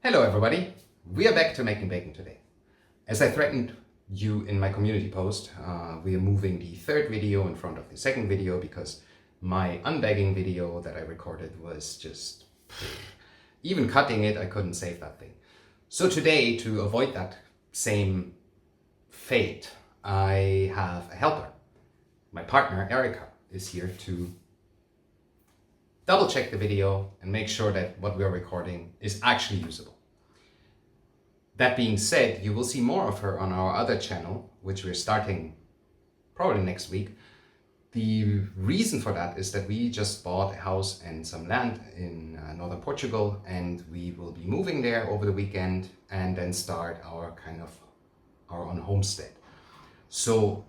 Hello everybody, we are back to making bacon today. As I threatened you in my community post, we are moving the third video in front of the second video because my unbagging video that I recorded was just... even cutting it, I couldn't save that thing. So today, to avoid that same fate, I have a helper. My partner, Erica, is here to double check the video and make sure that what we are recording is actually usable. That being said, you will see more of her on our other channel, which we're starting probably next week. The reason for that is that we just bought a house and some land in northern Portugal, and we will be moving there over the weekend and then start our own homestead. So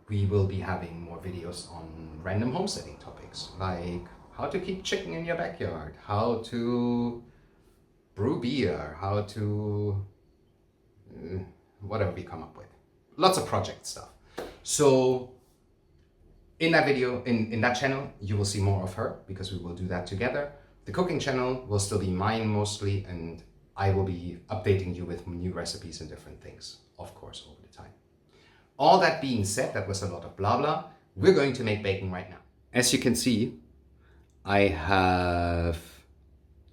we will be having more videos on random homesteading topics, like how to keep chicken in your backyard, how to brew beer, how to whatever we come up with. Lots of project stuff. So in that video, in that channel, you will see more of her because we will do that together. The cooking channel will still be mine mostly, and I will be updating you with new recipes and different things, of course, over the time. All that being said, that was a lot of blah blah. We're going to make bacon right now. As you can see, I have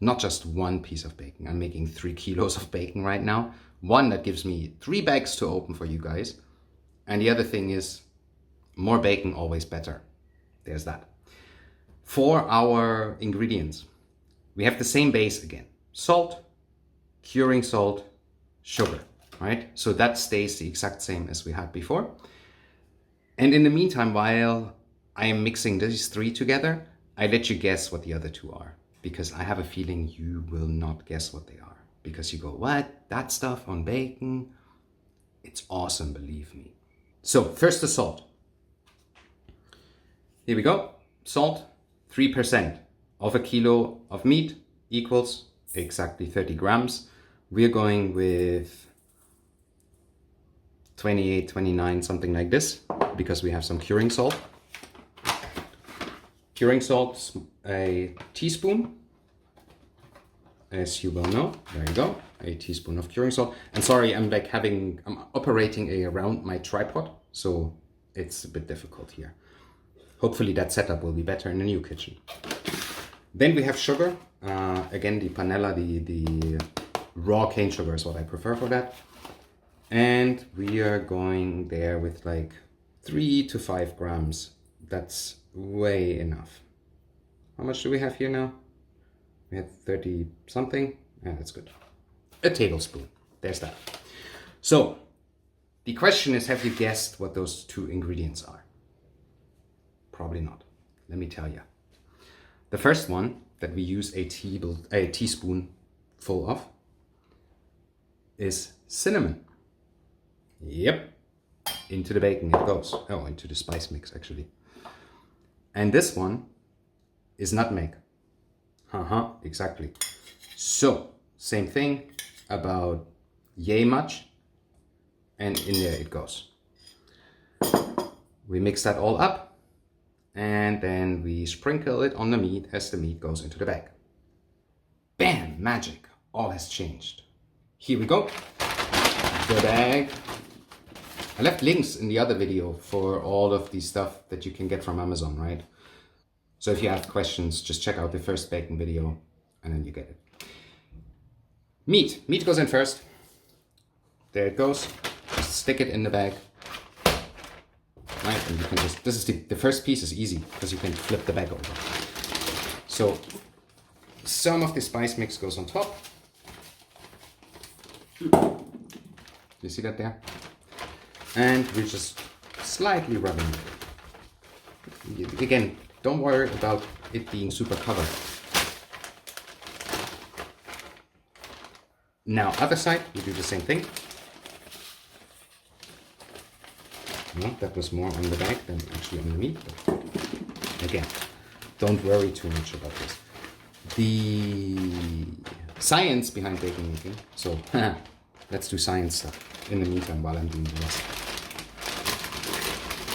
not just one piece of bacon. I'm making 3 kilos of bacon right now. One that gives me 3 bags to open for you guys. And the other thing is, more bacon, always better. There's that. For our ingredients, we have the same base again. Salt, curing salt, sugar, right? So that stays the exact same as we had before. And in the meantime, while I am mixing these 3 together, I let you guess what the other 2 are, because I have a feeling you will not guess what they are. Because you go, what? That stuff on bacon? It's awesome, believe me. So first the salt. Here we go. Salt, 3% of a kilo of meat equals exactly 30 grams. We're going with 28, 29, something like this, because we have some curing salt. Curing salt, a teaspoon, as you well know. There you go, a teaspoon of curing salt. And sorry, I'm operating around my tripod, so it's a bit difficult here. Hopefully that setup will be better in the new kitchen. Then we have sugar. Again, the panela, the raw cane sugar is what I prefer for that. And we are going there with like 3 to 5 grams. That's way enough. How much do we have here now? We had 30 something. Yeah, that's good. A tablespoon. There's that. So the question is, have you guessed what those 2 ingredients are? Probably not. Let me tell you. The first one that we use a teaspoon full of is cinnamon. Yep. Into the bacon it goes. Oh, into the spice mix actually. And this one is nutmeg. Exactly. So, same thing, about yay much, and in there it goes. We mix that all up, and then we sprinkle it on the meat as the meat goes into the bag. Bam! Magic! All has changed. Here we go. The bag. I left links in the other video for all of the stuff that you can get from Amazon, right? So if you have questions, just check out the first bacon video and then you get it. Meat. Meat goes in first. There it goes. Just stick it in the bag. Right, and you can just, this is the first piece is easy because you can flip the bag over. So some of the spice mix goes on top. You see that there? And we're just slightly rubbing it. Again, don't worry about it being super covered. Now, other side, we do the same thing. No, that was more on the bag than actually on the meat. But again, don't worry too much about this. The science behind bacon making. So, let's do science stuff in the meantime while I'm doing the rest.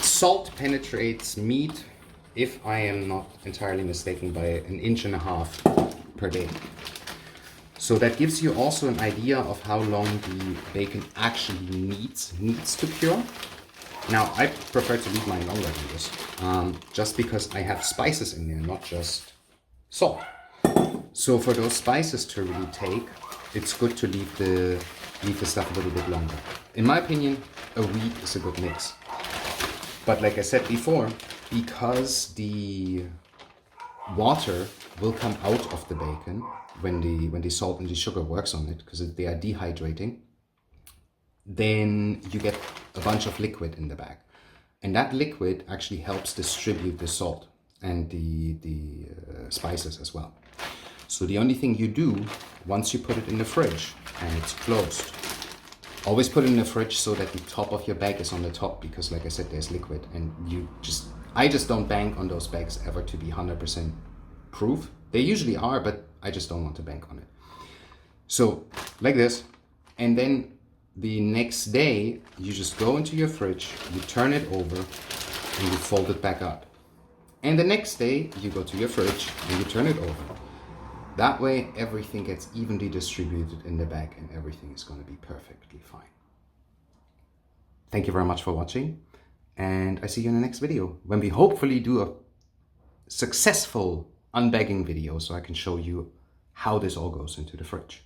Salt penetrates meat, if I am not entirely mistaken, by 1.5 inches per day. So that gives you also an idea of how long the bacon actually needs to cure. Now, I prefer to leave mine longer than this, just because I have spices in there, not just salt. So for those spices to really take, it's good to leave the stuff a little bit longer. In my opinion, a week is a good mix. But like I said before, because the water will come out of the bacon when the salt and the sugar works on it, because they are dehydrating, then you get a bunch of liquid in the bag. And that liquid actually helps distribute the salt and the spices as well. So the only thing you do, once you put it in the fridge and it's closed, always put it in the fridge so that the top of your bag is on the top, because like I said, there's liquid, and I just don't bank on those bags ever to be 100% proof. They usually are, but I just don't want to bank on it. So like this, and then the next day you just go into your fridge, you turn it over, and you fold it back up. And the next day you go to your fridge and you turn it over. That way everything gets evenly distributed in the bag and everything is going to be perfectly fine. Thank you very much for watching, and I see you in the next video, when we hopefully do a successful unbagging video so I can show you how this all goes into the fridge.